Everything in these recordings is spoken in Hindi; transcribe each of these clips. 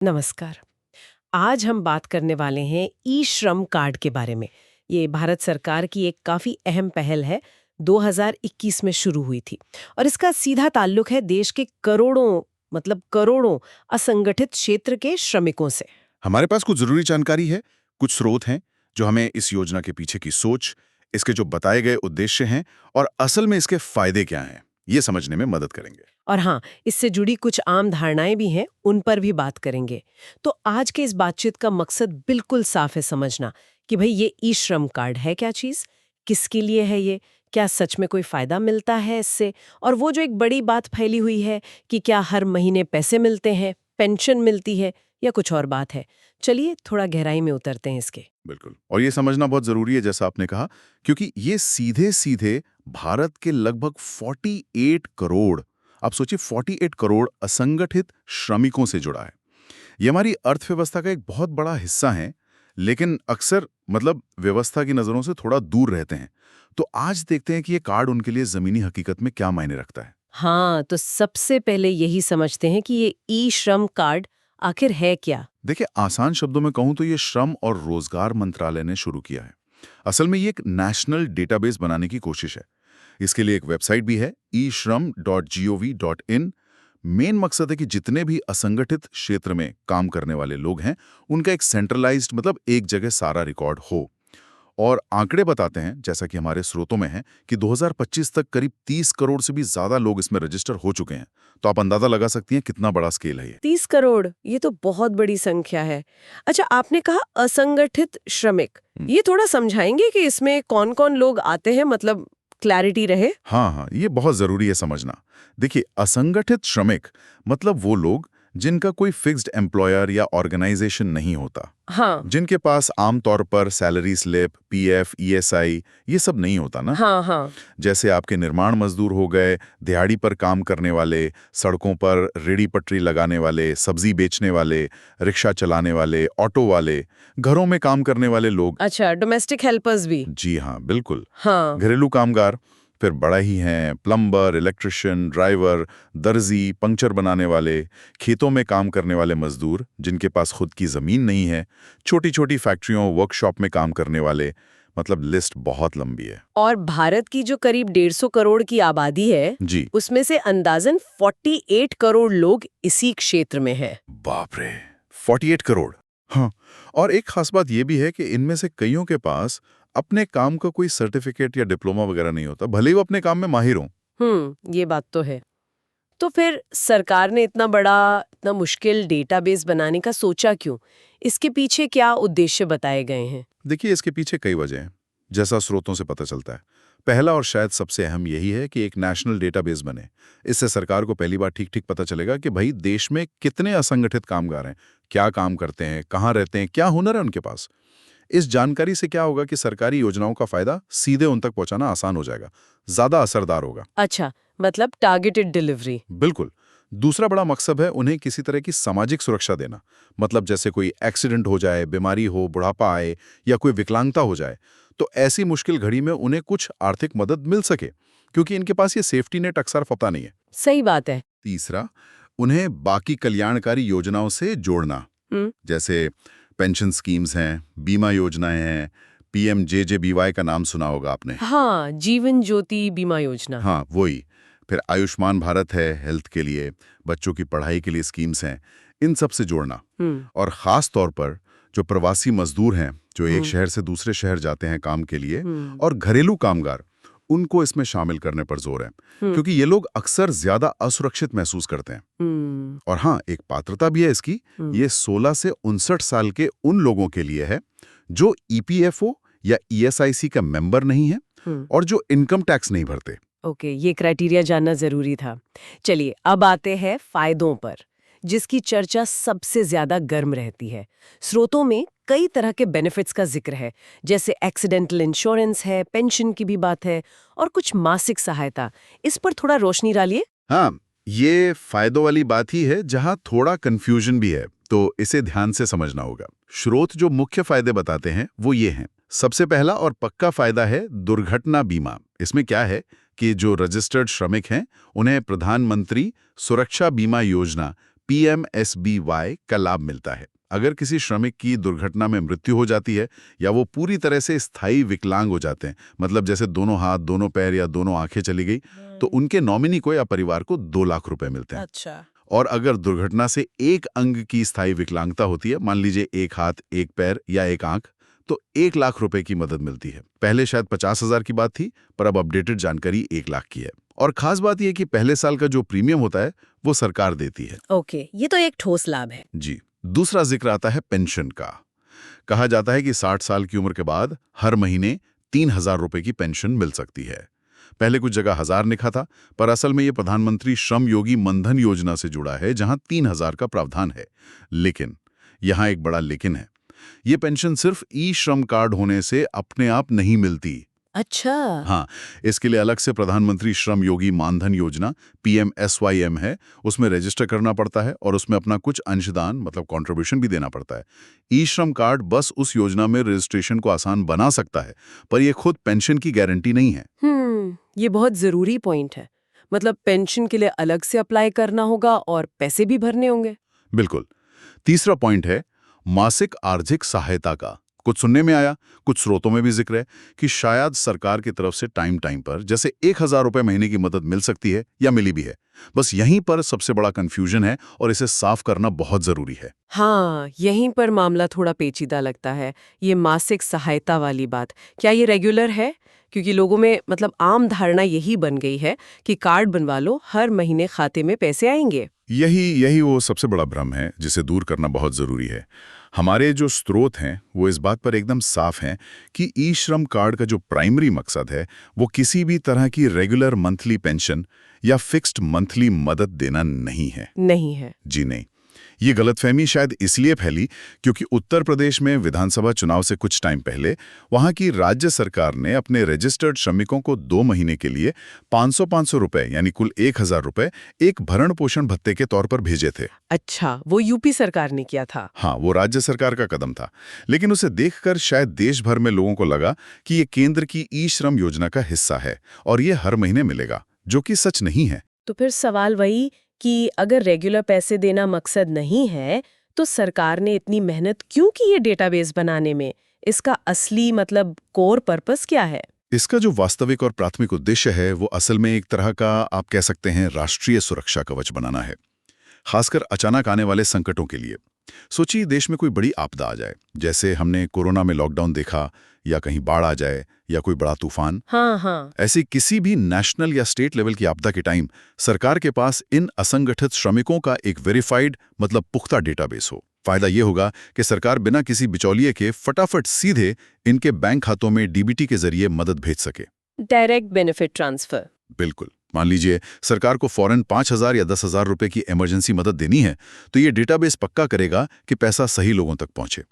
नमस्कार। आज हम बात करने वाले हैं ई श्रम कार्ड के बारे में। ये भारत सरकार की एक काफ़ी अहम पहल है, 2021 में शुरू हुई थी और इसका सीधा ताल्लुक है देश के करोड़ों करोड़ों असंगठित क्षेत्र के श्रमिकों से। हमारे पास कुछ जरूरी जानकारी है, कुछ स्रोत हैं जो हमें इस योजना के पीछे की सोच, इसके जो बताए गए उद्देश्य हैं और असल में इसके फायदे क्या हैं, ये समझने में मदद करेंगे। और हाँ, इससे जुड़ी कुछ आम धारणाएं भी हैं, उन पर भी बात करेंगे। तो आज के इस बातचीत का मकसद बिल्कुल साफ है, समझना कि भाई ये ई श्रम कार्ड है क्या चीज़, किसके लिए है ये, क्या सच में कोई फायदा मिलता है इससे, और वो जो एक बड़ी बात फैली हुई है कि क्या हर महीने पैसे मिलते हैं, पेंशन मिलती है या कुछ और बात है। चलिए थोड़ा गहराई में उतरते हैं इसके। बिल्कुल, और ये समझना बहुत जरूरी है जैसा आपने कहा, क्योंकि ये सीधे सीधे भारत के लगभग 48 करोड़, आप सोचिए 48 करोड़ असंगठित श्रमिकों से जुड़ा है। ये हमारी अर्थव्यवस्था का एक बहुत बड़ा हिस्सा है, लेकिन अक्सर व्यवस्था की नज़रों से थोड़ा दूर रहते हैं। तो आज देखते हैं कि ये कार्ड उनके लिए ज़मीनी हकीकत में क्या मायने रखता है। हाँ, तो सबसे पहले यही समझते हैं कि ये ई श्रम कार्ड आखिर है क्या। देखिए, आसान शब्दों में कहूं तो ये श्रम और रोजगार मंत्रालय ने शुरू किया है। असल में ये एक नेशनल डेटाबेस बनाने की कोशिश है। इसके लिए एक वेबसाइट भी है, ishram.gov.in। मेन मकसद है कि जितने भी असंगठित क्षेत्र में काम करने वाले लोग हैं, उनका एक सेंट्रलाइज्ड एक जगह सारा रिकॉर्ड हो। और आंकड़े बताते हैं, जैसा कि हमारे स्रोतों में है, कि 2025 तक करीब 30 करोड़ से भी ज्यादा लोग इसमें रजिस्टर हो चुके हैं। तो आप अंदाजा लगा सकती हैं कितना बड़ा स्केल है ये। 30 करोड़, ये तो बहुत बड़ी संख्या है। अच्छा, आपने कहा असंगठित श्रमिक, ये थोड़ा समझाएंगे कि इसमें कौन-कौन लोग आते हैं, मतलब क्लैरिटी रहे। हाँ हाँ, ये बहुत जरूरी है समझना। देखिए, असंगठित श्रमिक मतलब वो लोग जिनका कोई फिक्स्ड एम्प्लॉयर या ऑर्गेनाइजेशन नहीं होता, हाँ जिनके पास आमतौर पर सैलरी स्लिप, पीएफ, ईएसआई ये सब नहीं होता ना। हाँ हाँ। जैसे आपके निर्माण मजदूर हो गए, दिहाड़ी पर काम करने वाले, सड़कों पर रेड़ी पटरी लगाने वाले, सब्जी बेचने वाले, रिक्शा चलाने वाले, ऑटो वाले, घरों में काम करने वाले लोग। अच्छा, डोमेस्टिक हेल्पर्स भी। जी हाँ, बिल्कुल। हाँ। घरेलू कामगार फिर बड़ा ही हैं, प्लम्बर, इलेक्ट्रिशियन, ड्राइवर, दर्जी, पंक्चर बनाने वाले, खेतों में काम करने वाले मजदूर जिनके पास खुद की जमीन नहीं है, छोटी छोटी फैक्ट्रियों, वर्कशॉप में काम करने वाले, लिस्ट बहुत लंबी है। और भारत की जो करीब 150 करोड़ की आबादी है, जी, उसमें से अंदाजन 48 करोड़ लोग इसी क्षेत्र में है। बाप रे, 48 करोड़। हाँ, और एक खास बात यह भी है कि इनमें से कईयों के पास अपने काम का कोई सर्टिफिकेट या डिप्लोमा वगैरह नहीं होता, भले ही वो अपने काम में माहिर हों। ये बात तो है। तो फिर सरकार ने इतना बड़ा, इतना मुश्किल डेटाबेस बनाने का सोचा क्यों? इसके पीछे क्या उद्देश्य बताए गए हैं? देखिए, इसके पीछे कई वजह हैं, जैसा स्रोतों से पता चलता है। पहला और शायद सबसे अहम यही है कि एक नेशनल डेटाबेस बने। इससे सरकार को पहली बार ठीक ठीक पता चलेगा कि भाई देश में कितने असंगठित कामगार हैं, क्या काम करते हैं, कहाँ रहते हैं, क्या हुनर है उनके पास। इस जानकारी से क्या होगा कि सरकारी योजनाओं का फायदा सीधे उन तक पहुंचाना आसान हो जाएगा, ज्यादा असरदार होगा। अच्छा, मतलब टारगेटेड डिलीवरी। बिल्कुल। दूसरा बड़ा मकसद है उन्हें किसी तरह की सामाजिक सुरक्षा देना। जैसे कोई एक्सीडेंट हो जाए, बीमारी हो, बुढ़ापा आए या कोई विकलांगता हो जाए, तो ऐसी मुश्किल घड़ी में उन्हें कुछ आर्थिक मदद मिल सके, क्योंकि इनके पास ये सेफ्टी नेट अक्सर पता नहीं है। सही बात है। तीसरा, उन्हें बाकी कल्याणकारी योजनाओं से जोड़ना, जैसे पेंशन स्कीम्स हैं, बीमा योजनाएं हैं, पीएमजेजेबीवाई का नाम सुना होगा आपने। हाँ, जीवन ज्योति बीमा योजना। हाँ, वही। फिर आयुष्मान भारत है हेल्थ के लिए, बच्चों की पढ़ाई के लिए स्कीम्स हैं, इन सब से जोड़ना। और ख़ास तौर पर जो प्रवासी मजदूर हैं, जो एक शहर से दूसरे शहर जाते हैं काम के लिए, और घरेलू कामगार, उनको इसमें शामिल करने पर जोर है, क्योंकि ये लोग अक्सर ज़्यादा असुरक्षित महसूस करते हैं। और हाँ, एक पात्रता भी है इसकी, ये 16 से 59 साल के उन लोगों के लिए है जो ईपीएफओ या ईएसआईसी का मेंबर नहीं है और जो इनकम टैक्स नहीं भरते। ओके, ये क्राइटेरिया जानना जरूरी था। चलिए, अब आते हैं फायदों पर, जिसकी चर्चा सबसे ज्यादा गर्म रहती है। स्रोतों में कई तरह के बेनिफिट्स का जिक्र है, जैसे एक्सीडेंटल इंश्योरेंस है, पेंशन की भी बात है और कुछ मासिक सहायता। इस पर थोड़ा रोशनी डालिए। हाँ, ये फायदों वाली बात ही है जहां थोड़ा कंफ्यूजन भी है, तो इसे ध्यान से समझना होगा। स्रोत जो मुख्य फायदे बताते हैं वो ये हैं। सबसे पहला और पक्का फायदा है दुर्घटना बीमा। इसमें क्या है कि जो रजिस्टर्ड श्रमिक हैं उन्हें प्रधानमंत्री सुरक्षा बीमा योजना PMSBY का लाभ मिलता है। अगर किसी श्रमिक की दुर्घटना में मृत्यु हो जाती है या वो पूरी तरह से स्थायी विकलांग हो जाते हैं, मतलब जैसे दोनों हाथ, दोनों पैर या दोनों आंखें चली गई, तो उनके नॉमिनी को या परिवार को 2 लाख रुपए मिलते हैं। अच्छा। और अगर दुर्घटना से एक अंग की स्थायी विकलांगता होती है, मान लीजिए एक हाथ, एक पैर या एक आंख, तो 1 लाख रुपए की मदद मिलती है। पहले शायद 50,000 की बात थी, पर अब अपडेटेड जानकारी 1 लाख की है। और खास बात यह कि पहले साल का जो प्रीमियम होता है वो सरकार देती है। ओके, ये तो एक ठोस लाभ है। जी। दूसरा जिक्र आता है पेंशन का। कहा जाता है कि 60 साल की उम्र के बाद हर महीने 3,000 रुपए की पेंशन मिल सकती है। पहले कुछ जगह 1,000 लिखा था, पर असल में ये प्रधानमंत्री श्रम योगी मनधन योजना से जुड़ा है, जहां 3,000 का प्रावधान है। लेकिन यहां एक बड़ा लेकिन है। ये पेंशन सिर्फ ई श्रम कार्ड होने से अपने आप नहीं मिलती। अच्छा। हाँ, इसके लिए अलग से प्रधानमंत्री श्रम योगी मानधन योजना PMSYM है, उसमें रजिस्टर करना पड़ता है और उसमें अपना कुछ अंशदान मतलब कंट्रीब्यूशन भी देना पड़ता है। ई श्रम कार्ड बस उस योजना में रजिस्ट्रेशन को आसान बना सकता है, पर यह खुद पेंशन की गारंटी नहीं है। ये बहुत जरूरी पॉइंट है। मतलब पेंशन के लिए अलग से अप्लाई करना होगा और पैसे भी भरने होंगे। बिल्कुल। तीसरा पॉइंट है मासिक आर्थिक सहायता का। कुछ सुनने में आया, कुछ स्रोतों में भी जिक्र है कि शायद सरकार की तरफ से टाइम पर जैसे 1,000 रुपए महीने की मदद मिल सकती है या मिली भी है। बस यहीं पर सबसे बड़ा कंफ्यूजन है और इसे साफ करना बहुत जरूरी है। हाँ, यहीं पर मामला थोड़ा पेचीदा लगता है। ये मासिक सहायता वाली बात, क्या ये रेगुलर है? क्योंकि लोगों में मतलब आम धारणा यही बन गई है कि कार्ड बनवा लो, हर महीने खाते में पैसे आएंगे। यही वो सबसे बड़ा भ्रम है जिसे दूर करना बहुत जरूरी है। हमारे जो स्रोत हैं वो इस बात पर एकदम साफ हैं कि ई श्रम कार्ड का जो प्राइमरी मकसद है वो किसी भी तरह की रेगुलर मंथली पेंशन या फिक्स्ड मंथली मदद देना नहीं है। नहीं है। जी नहीं। ये गलतफहमी शायद इसलिए फैली क्योंकि उत्तर प्रदेश में विधानसभा चुनाव से कुछ टाइम पहले वहां की राज्य सरकार ने अपने रजिस्टर्ड श्रमिकों को 2 महीने के लिए 500-500 रुपए यानी कुल 1,000 रुपए एक भरण पोषण भत्ते के तौर पर भेजे थे। अच्छा, वो यूपी सरकार ने किया था। हाँ, वो राज्य सरकार का कदम था, लेकिन उसे देखकर शायद देश भर में लोगों को लगा कि ये केंद्र की ई श्रम योजना का हिस्सा है और ये हर महीने मिलेगा, जो कि सच नहीं है। तो फिर सवाल वही कि अगर रेगुलर पैसे देना मकसद नहीं है, तो सरकार ने इतनी मेहनत क्यों की ये डेटाबेस बनाने में? इसका असली मतलब कोर पर्पस क्या है? इसका जो वास्तविक और प्राथमिक उद्देश्य है वो असल में एक तरह का आप कह सकते हैं राष्ट्रीय सुरक्षा कवच बनाना है, खासकर अचानक आने वाले संकटों के लिए। सोचिए देश में कोई बड़ी आपदा आ जाए, जैसे हमने कोरोना में लॉकडाउन देखा, या कहीं बाढ़ आ जाए या कोई बड़ा तूफान। हाँ। ऐसी किसी भी नेशनल या स्टेट लेवल की आपदा के टाइम सरकार के पास इन असंगठित श्रमिकों का एक वेरीफाइड मतलब पुख्ता डेटाबेस हो। फायदा ये होगा कि सरकार बिना किसी बिचौलिए के फटाफट सीधे इनके बैंक खातों में DBT के जरिए मदद भेज सके। Direct benefit transfer. बिल्कुल। मान लीजिए सरकार को फौरन 5,000 या 10,000 रुपए की इमरजेंसी मदद देनी है, तो ये डेटाबेस पक्का करेगा कि पैसा सही लोगों तक पहुंचे,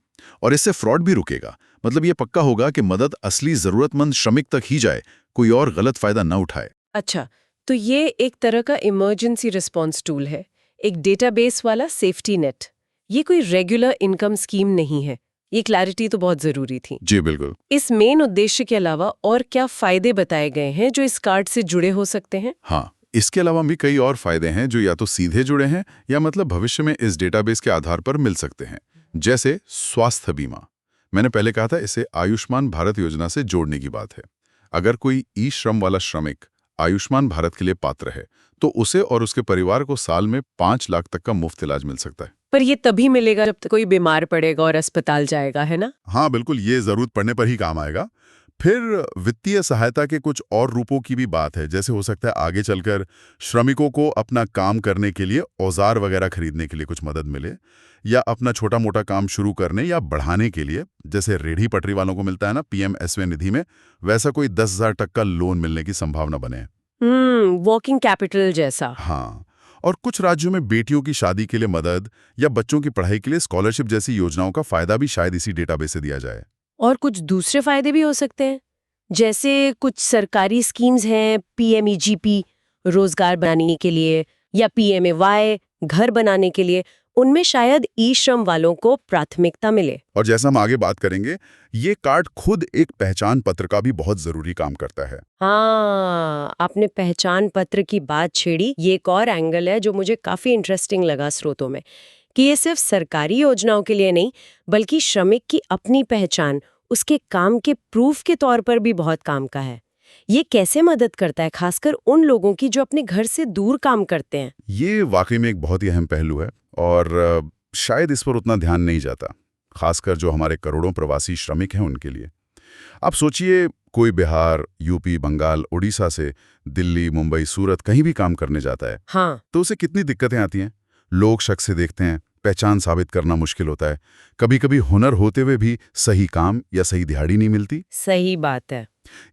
और इससे फ्रॉड भी रुकेगा। मतलब ये पक्का होगा कि मदद असली जरूरतमंद श्रमिक तक ही जाए, कोई और गलत फायदा न उठाए। अच्छा, तो ये एक तरह का इमरजेंसी रिस्पॉन्स टूल है, एक डेटाबेस वाला सेफ्टी नेट। ये कोई रेगुलर इनकम स्कीम नहीं है। ये क्लैरिटी तो बहुत जरूरी थी। जी बिल्कुल। इस मेन उद्देश्य के अलावा और क्या फायदे बताए गए हैं जो इस कार्ड से जुड़े हो सकते हैं? हाँ, इसके अलावा भी कई और फायदे हैं जो या तो सीधे जुड़े हैं या मतलब भविष्य में इस डेटाबेस के आधार पर मिल सकते हैं। जैसे स्वास्थ्य बीमा। मैंने पहले कहा था इसे आयुष्मान भारत योजना से जोड़ने की बात है। अगर कोई ई श्रम वाला श्रमिक आयुष्मान भारत के लिए पात्र है, तो उसे और उसके परिवार को साल में 5 लाख तक का मुफ्त इलाज मिल सकता है। पर ये तभी मिलेगा जब तक कोई बीमार पड़ेगा और अस्पताल जाएगा, है ना? हाँ बिल्कुल, ये जरूरत पड़ने पर ही काम आएगा। फिर वित्तीय सहायता के कुछ और रूपों की भी बात है, जैसे हो सकता है आगे चलकर श्रमिकों को अपना काम करने के लिए औजार वगैरह खरीदने के लिए कुछ मदद मिले, या अपना छोटा मोटा काम शुरू करने या बढ़ाने के लिए, जैसे रेहड़ी पटरी वालों को मिलता है ना PMSY निधि में, वैसा कोई 10,000 तक का लोन मिलने की संभावना बने। वर्किंग कैपिटल जैसा। हाँ, और कुछ राज्यों में बेटियों की शादी के लिए मदद या बच्चों की पढ़ाई के लिए स्कॉलरशिप जैसी योजनाओं का फायदा भी शायद इसी डेटाबेस से दिया जाए। और कुछ दूसरे फायदे भी हो सकते हैं, जैसे कुछ सरकारी स्कीम्स हैं, PMEGP रोजगार बनाने के लिए, या PMAY घर बनाने के लिए। उनमें शायद ई श्रम वालों को प्राथमिकता मिले। और जैसा हम आगे बात करेंगे, ये कार्ड खुद एक पहचान पत्र का भी बहुत जरूरी काम करता है। हाँ, आपने पहचान पत्र की बात छेड़ी। ये एक और एंगल है जो मुझे काफी इंटरेस्टिंग लगा स्रोतों में, कि ये सिर्फ सरकारी योजनाओं के लिए नहीं, बल्कि श्रमिक की अपनी पहचान, उसके काम के प्रूफ के तौर पर भी बहुत काम का है। ये कैसे मदद करता है, खासकर उन लोगों की जो अपने घर से दूर काम करते हैं? ये वाकई में एक बहुत ही अहम पहलू है और शायद इस पर उतना ध्यान नहीं जाता, खासकर जो हमारे करोड़ों प्रवासी श्रमिक हैं उनके लिए। आप सोचिए, कोई बिहार, यूपी, बंगाल, उड़ीसा से दिल्ली, मुंबई, सूरत कहीं भी काम करने जाता है, हाँ, तो उसे कितनी दिक्कतें आती हैं। लोग शक से देखते हैं, पहचान साबित करना मुश्किल होता है, कभी कभी हुनर होते हुए भी सही काम या सही दिहाड़ी नहीं मिलती। सही बात है।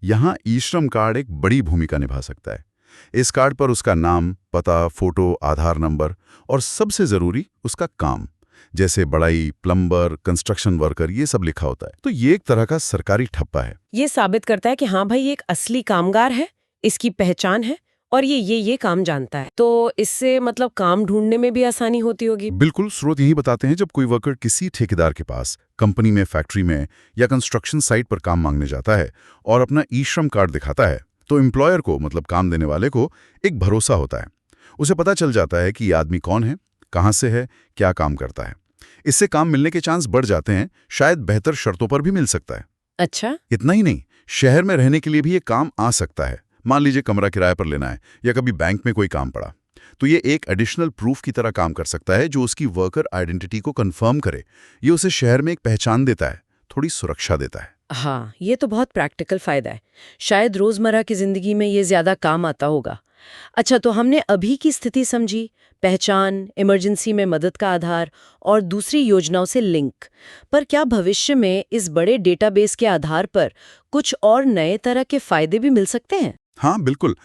यहाँ ई श्रम कार्ड एक बड़ी भूमिका निभा सकता है। इस कार्ड पर उसका नाम, पता, फोटो, आधार नंबर और सबसे जरूरी उसका काम, जैसे बढ़ई, प्लम्बर, कंस्ट्रक्शन वर्कर, ये सब लिखा होता है। तो ये एक तरह का सरकारी ठप्पा है। ये साबित करता है कि हाँ भाई, ये एक असली कामगार है, इसकी पहचान है और ये काम जानता है। तो इससे मतलब काम ढूंढने में भी आसानी होती होगी। बिल्कुल, स्रोत यही बताते हैं, जब कोई वर्कर किसी ठेकेदार के पास, कंपनी में, फैक्ट्री में या कंस्ट्रक्शन साइट पर काम मांगने जाता है और अपना ई श्रम कार्ड दिखाता है, तो एम्प्लॉयर को, मतलब काम देने वाले को, एक भरोसा होता है। उसे पता चल जाता है कि ये आदमी कौन है, कहाँ से है, क्या काम करता है। इससे काम मिलने के चांस बढ़ जाते हैं, शायद बेहतर शर्तों पर भी मिल सकता है। अच्छा, इतना ही नहीं, शहर में रहने के लिए भी ये काम आ सकता है। मान लीजिए कमरा किराए पर लेना है या कभी बैंक में कोई काम पड़ा, तो ये एक एडिशनल प्रूफ की तरह काम कर सकता है, जो उसकी वर्कर आइडेंटिटी को कंफर्म करे। ये उसे शहर में एक पहचान देता है, थोड़ी सुरक्षा देता है। हाँ, ये तो बहुत प्रैक्टिकल फायदा है। शायद रोजमर्रा की जिंदगी में ये ज्यादा काम आता होगा। अच्छा, तो हमने अभी की स्थिति समझी, पहचान, इमरजेंसी में मदद का आधार और दूसरी योजनाओं से लिंक। पर क्या भविष्य में इस बड़े डेटाबेस के आधार पर कुछ और नए तरह के फायदे भी मिल सकते हैं? हाँ बिल्कुल,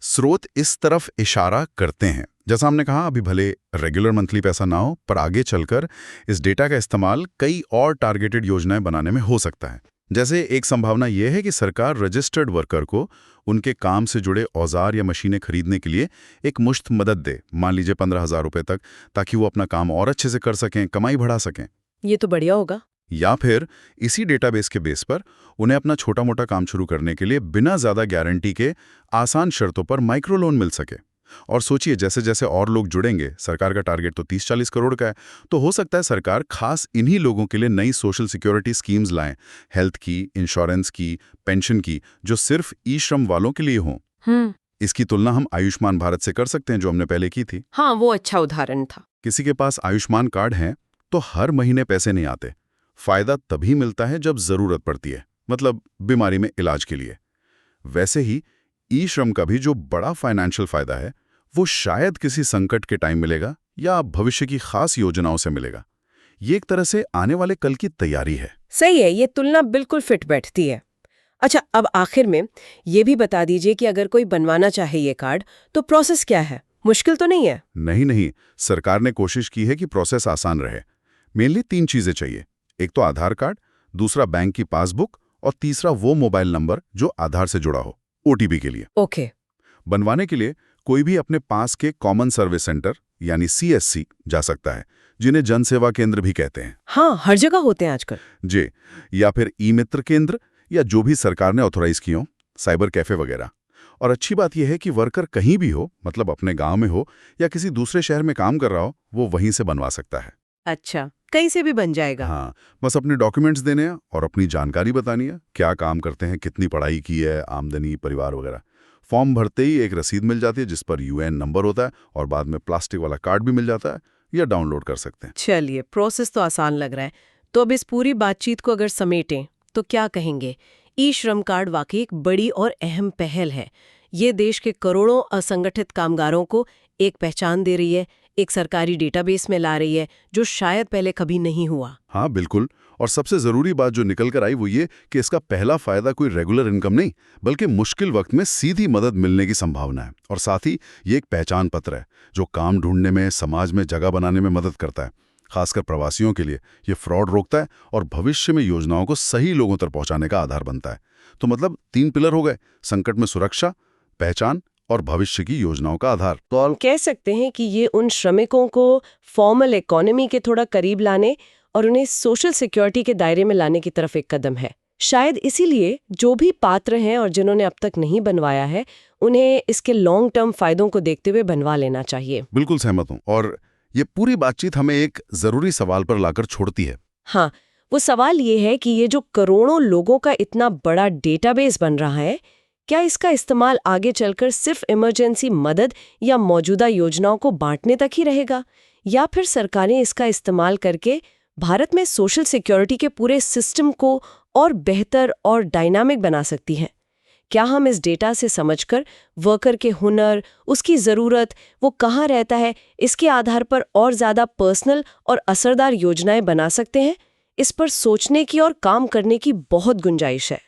स्रोत इस तरफ इशारा करते हैं। जैसा हमने कहा, अभी भले रेगुलर मंथली पैसा ना हो, पर आगे चलकर इस डेटा का इस्तेमाल कई और टारगेटेड योजनाएं बनाने में हो सकता है। जैसे एक संभावना यह है कि सरकार रजिस्टर्ड वर्कर को उनके काम से जुड़े औजार या मशीनें खरीदने के लिए एक मुश्त मदद दे, मान लीजिए 15,000 रुपए तक, ताकि वो अपना काम और अच्छे से कर सकें, कमाई बढ़ा सकें। ये तो बढ़िया होगा। या फिर इसी डेटाबेस के बेस पर उन्हें अपना छोटा मोटा काम शुरू करने के लिए बिना ज्यादा गारंटी के आसान शर्तों पर माइक्रो लोन मिल सके। और सोचिए, जैसे जैसे और लोग जुड़ेंगे, सरकार का टारगेट तो 30-40 करोड़ का है, तो हो सकता है सरकार खास इन्हीं लोगों के लिए नई सोशल सिक्योरिटी स्कीम्स लाएं, हेल्थ की, इंश्योरेंस की, पेंशन की, जो सिर्फ ई श्रम वालों के लिए हों। इसकी तुलना हम आयुष्मान भारत से कर सकते हैं, जो हमने पहले की थी। हाँ, वो अच्छा उदाहरण था। किसी के पास आयुष्मान कार्ड है तो हर महीने पैसे नहीं आते। फायदा तभी मिलता है जब जरूरत पड़ती है, मतलब बीमारी में इलाज के लिए। वैसे ही ई श्रम का भी जो बड़ा फाइनेंशियल फायदा है, वो शायद किसी संकट के टाइम मिलेगा या भविष्य की खास योजनाओं से मिलेगा। ये एक तरह से आने वाले कल की तैयारी है। सही है, ये तुलना बिल्कुल फिट बैठती है। अच्छा, अब आखिर में ये भी बता दीजिए कि अगर कोई बनवाना चाहे ये कार्ड, तो प्रोसेस क्या है? मुश्किल तो नहीं है? नहीं, सरकार ने कोशिश की है कि प्रोसेस आसान रहे। मेनली 3 चीजें चाहिए। एक तो आधार कार्ड, दूसरा बैंक की पासबुक और तीसरा वो मोबाइल नंबर जो आधार से जुड़ा हो, ओटीपी के लिए। ओके। बनवाने के लिए कोई भी अपने पास के कॉमन सर्विस सेंटर यानी सीएससी जा सकता है, जिन्हें जन सेवा केंद्र भी कहते हैं। हाँ, हर जगह होते हैं आजकल। जी, या फिर ई मित्र केंद्र या जो भी सरकार ने ऑथोराइज किए हो, साइबर कैफे वगैरह। और अच्छी बात यह है कि वर्कर कहीं भी हो, मतलब अपने गांव में हो या किसी दूसरे शहर में काम कर रहा हो, वो वहीं से बनवा सकता है। अच्छा, कहीं से भी बन जाएगा? हाँ, बस अपने डॉक्यूमेंट्स देने हैं और अपनी जानकारी बतानी है, क्या काम करते हैं, कितनी पढ़ाई की है, आमदनी, परिवार वगैरह। फॉर्म भरते ही एक रसीद मिल जाती है जिस पर यूएन नंबर होता है और बाद में प्लास्टिक वाला कार्ड भी मिल जाता है, या डाउनलोड कर सकते हैं। चलिए, प्रोसेस तो आसान लग रहा है। तो अब इस पूरी बातचीत को अगर समेटें तो क्या कहेंगे? ई श्रम कार्ड वाकई एक बड़ी और अहम पहल है। ये देश के करोड़ों असंगठित कामगारों को एक पहचान दे रही है, एक सरकारी डेटाबेस में ला रही है, जो शायद पहले कभी नहीं हुआ। हाँ बिल्कुल, और सबसे जरूरी बात जो निकल कर आई वो ये कि इसका पहला फायदा कोई रेगुलर इनकम नहीं, बल्कि मुश्किल वक्त में सीधी मदद मिलने की संभावना है। और साथ ही ये एक पहचान पत्र है जो काम ढूंढने में, समाज में जगह बनाने में मदद करता है। खासकर प्रवासियों के लिए ये फ्रॉड रोकता है और भविष्य में योजनाओं को सही लोगों तक पहुंचाने का आधार बनता है। तो मतलब 3 पिलर हो गए: संकट में सुरक्षा, पहचान और भविष्य की योजनाओं का आधार। तो हम कह सकते हैं कि ये उन श्रमिकों को फॉर्मल इकोनॉमी के थोड़ा करीब लाने और उन्हें सोशल सिक्योरिटी के दायरे में लाने की तरफ एक कदम है। शायद इसीलिए जो भी पात्र हैं और जिन्होंने अब तक नहीं बनवाया है, उन्हें इसके लॉन्ग टर्म फायदों को देखते हुए बनवा लेना चाहिए। बिल्कुल सहमत हूँ। और ये पूरी बातचीत हमें एक जरूरी सवाल पर लाकर छोड़ती है। हाँ, वो सवाल ये है कि ये जो करोड़ों लोगों का इतना बड़ा डेटाबेस बन रहा है, क्या इसका इस्तेमाल आगे चलकर सिर्फ इमरजेंसी मदद या मौजूदा योजनाओं को बांटने तक ही रहेगा, या फिर सरकारें इसका इस्तेमाल करके भारत में सोशल सिक्योरिटी के पूरे सिस्टम को और बेहतर और डायनामिक बना सकती हैं? क्या हम इस डेटा से समझकर वर्कर के हुनर, उसकी ज़रूरत, वो कहाँ रहता है, इसके आधार पर और ज़्यादा पर्सनल और असरदार योजनाएं बना सकते हैं? इस पर सोचने की और काम करने की बहुत गुंजाइश है।